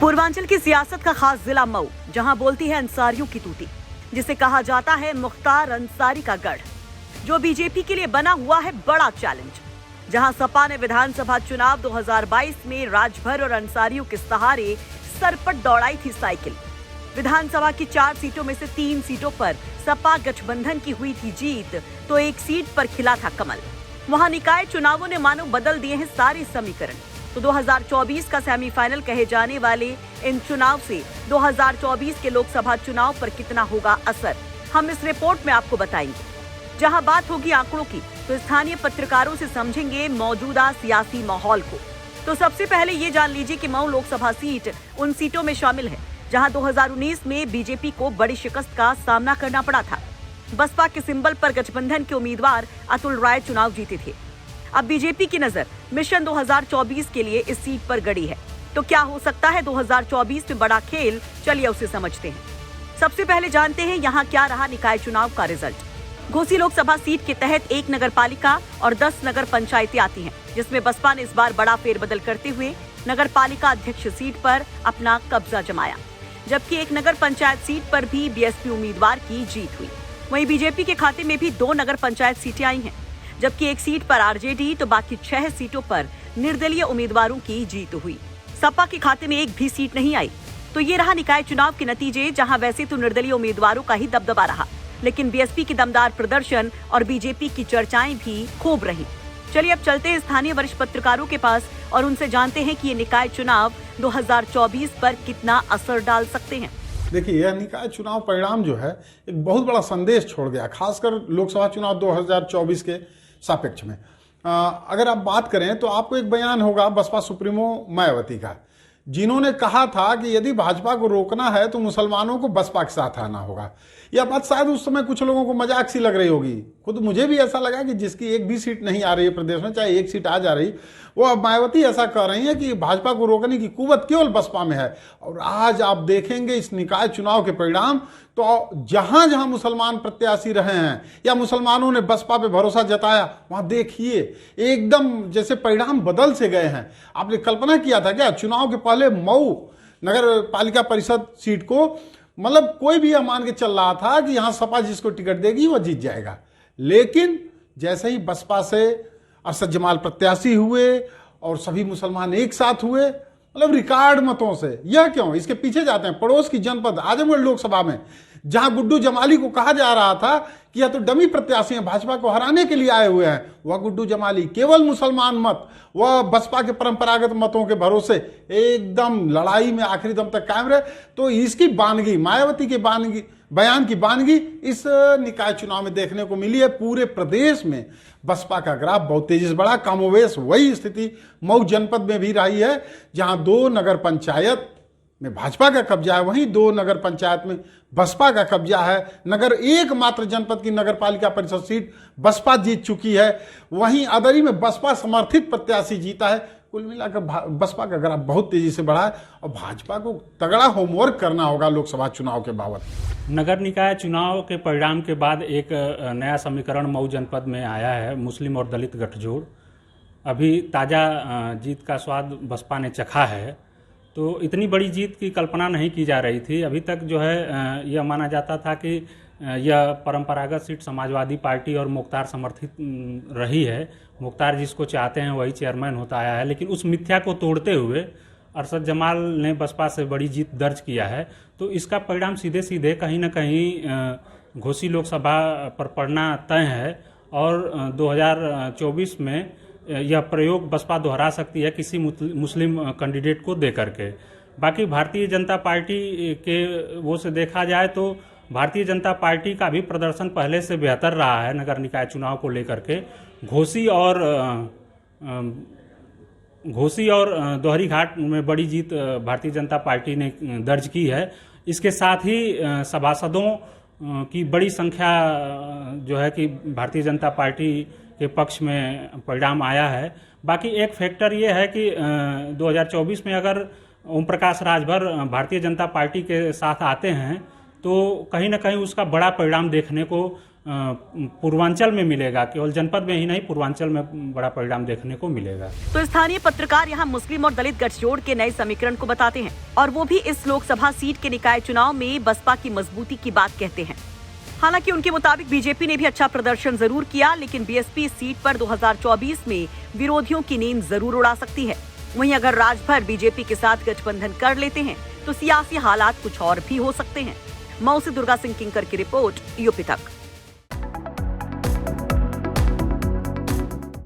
पूर्वांचल की सियासत का खास जिला मऊ, जहां बोलती है अंसारियों की तूती, जिसे कहा जाता है मुख्तार अंसारी का गढ़, जो बीजेपी के लिए बना हुआ है बड़ा चैलेंज। जहां सपा ने विधानसभा चुनाव 2022 में राजभर और अंसारियों के सहारे सरपट दौड़ाई थी साइकिल। विधानसभा की 4 सीटों में से 3 सीटों पर सपा गठबंधन की हुई थी जीत, तो एक सीट पर खिला था कमल। वहां निकाय चुनावों ने मानो बदल दिए हैं सारे समीकरण। तो 2024 का सेमीफाइनल कहे जाने वाले इन चुनाव से 2024 के लोकसभा चुनाव पर कितना होगा असर, हम इस रिपोर्ट में आपको बताएंगे। जहां बात होगी आंकड़ों की, तो स्थानीय पत्रकारों से समझेंगे मौजूदा सियासी माहौल को। तो सबसे पहले ये जान लीजिए कि मऊ लोकसभा सीट उन सीटों में शामिल है जहां 2019 में बीजेपी को बड़ी शिकस्त का सामना करना पड़ा था। बसपा के सिंबल पर गठबंधन के उम्मीदवार अतुल राय चुनाव जीते थे। अब बीजेपी की नजर मिशन 2024 के लिए इस सीट पर गड़ी है। तो क्या हो सकता है 2024 में बड़ा खेल, चलिए उसे समझते हैं। सबसे पहले जानते हैं यहाँ क्या रहा निकाय चुनाव का रिजल्ट। घोसी लोकसभा सीट के तहत 1 नगर पालिका और 10 नगर पंचायतें आती हैं, जिसमें बसपा ने इस बार बड़ा फेरबदल करते हुए नगर पालिका अध्यक्ष सीट पर अपना कब्जा जमाया, जबकि एक नगर पंचायत सीट पर भी बीएसपी उम्मीदवार की जीत हुई। वहीं बीजेपी के खाते में भी 2 नगर पंचायत सीटें आई हैं, जबकि एक सीट पर आरजेडी तो बाकी 6 सीटों पर निर्दलीय उम्मीदवारों की जीत हुई। सपा के खाते में एक भी सीट नहीं आई। तो ये रहा निकाय चुनाव के नतीजे, जहां वैसे तो निर्दलीय उम्मीदवारों का ही दबदबा रहा, लेकिन बीएसपी की दमदार प्रदर्शन और बीजेपी की चर्चाएं भी खूब रही। चलिए अब चलते हैं स्थानीय वरिष्ठ पत्रकारों के पास और उनसे जानते हैं कि ये निकाय चुनाव 2024 पर कितना असर डाल सकते हैं। देखिए, यह निकाय चुनाव परिणाम जो है एक बहुत बड़ा संदेश छोड़ गया, खासकर लोकसभा चुनाव 2024 के सापेक्ष में। अगर आप बात करें तो आपको एक बयान होगा बसपा सुप्रीमो मायावती का, जिन्होंने कहा था कि यदि भाजपा को रोकना है तो मुसलमानों को बसपा के साथ आना होगा। यह बात शायद उस समय कुछ लोगों को मजाक सी लग रही होगी, खुद मुझे भी ऐसा लगा कि जिसकी एक भी सीट नहीं आ रही है प्रदेश में, चाहे एक सीट आ जा रही, वो अब मायावती ऐसा कह रही है कि भाजपा को रोकने की कुवत केवल बसपा में है। और आज आप देखेंगे इस निकाय चुनाव के परिणाम, तो जहां जहां मुसलमान प्रत्याशी रहे हैं या मुसलमानों ने बसपा पे भरोसा जताया, वहां देखिए एकदम जैसे परिणाम बदल से गए हैं। आपने कल्पना किया था क्या चुनाव के पहले मऊ नगर पालिका परिषद सीट को, मतलब कोई भी यह मान के चल रहा था कि यहां सपा जिसको टिकट देगी वह जीत जाएगा, लेकिन जैसे ही बसपा से अरशद जमाल प्रत्याशी हुए और सभी मुसलमान एक साथ हुए, मतलब रिकॉर्ड मतों से। यह क्यों? इसके पीछे जाते हैं पड़ोस की जनपद आजमगढ़ लोकसभा में, जहां गुड्डू जमाली को कहा जा रहा था कि यह तो डमी प्रत्याशी हैं, भाजपा को हराने के लिए आए हुए हैं। वह गुड्डू जमाली केवल मुसलमान मत, वह बसपा के परंपरागत मतों के भरोसे एकदम लड़ाई में आखिरी दम तक कायम रहे। तो इसकी बानगी, मायावती के बयान की बानगी इस निकाय चुनाव में देखने को मिली है। पूरे प्रदेश में बसपा का ग्राफ बहुत तेजी से बढ़ा। कमोवेश वही स्थिति मऊ जनपद में भी रही है, जहां 2 नगर पंचायत में भाजपा का कब्जा है, वहीं 2 नगर पंचायत में बसपा का कब्जा है। नगर एकमात्र जनपद की नगर पालिका परिषद सीट बसपा जीत चुकी है, वहीं अदरी में बसपा समर्थित प्रत्याशी जीता है। कुल मिलाकर बसपा का ग्राफ बहुत तेजी से बढ़ा है और भाजपा को तगड़ा होमवर्क करना होगा लोकसभा चुनाव के बाबत। नगर निकाय चुनाव के परिणाम के बाद एक नया समीकरण मऊ जनपद में आया है, मुस्लिम और दलित गठजोड़। अभी ताज़ा जीत का स्वाद बसपा ने चखा है, तो इतनी बड़ी जीत की कल्पना नहीं की जा रही थी। अभी तक जो है यह माना जाता था कि यह परंपरागत सीट समाजवादी पार्टी और मुख्तार समर्थित रही है, मुख्तार जिसको चाहते हैं वही चेयरमैन होता आया है। लेकिन उस मिथ्या को तोड़ते हुए अरशद जमाल ने बसपा से बड़ी जीत दर्ज किया है। तो इसका परिणाम सीधे सीधे कहीं ना कहीं घोसी लोकसभा पर पड़ना तय है और 2024 में यह प्रयोग बसपा दोहरा सकती है किसी मुस्लिम कैंडिडेट को दे करके। बाकी भारतीय जनता पार्टी के वो से देखा जाए तो भारतीय जनता पार्टी का भी प्रदर्शन पहले से बेहतर रहा है नगर निकाय चुनाव को लेकर के। घोसी और दोहरी घाट में बड़ी जीत भारतीय जनता पार्टी ने दर्ज की है। इसके साथ ही सभासदों की बड़ी संख्या जो है कि भारतीय जनता पार्टी के पक्ष में परिणाम आया है। बाकी एक फैक्टर ये है कि 2024 में अगर ओम प्रकाश राजभर भारतीय जनता पार्टी के साथ आते हैं तो कहीं ना कहीं उसका बड़ा परिणाम देखने को पूर्वांचल में मिलेगा। केवल जनपद में ही नहीं, पूर्वांचल में बड़ा परिणाम देखने को मिलेगा। तो स्थानीय पत्रकार यहाँ मुस्लिम और दलित गठजोड़ के नए समीकरण को बताते हैं, और वो भी इस लोकसभा सीट के निकाय चुनाव में बसपा की मजबूती की बात कहते हैं। हालांकि उनके मुताबिक बीजेपी ने भी अच्छा प्रदर्शन जरूर किया, लेकिन बीएसपी इस सीट पर 2024 में विरोधियों की नींद जरूर उड़ा सकती है। वहीं अगर राजभर बीजेपी के साथ गठबंधन कर लेते हैं तो सियासी हालात कुछ और भी हो सकते हैं। मऊ से दुर्गा सिंह किंकर की रिपोर्ट, यूपी तक।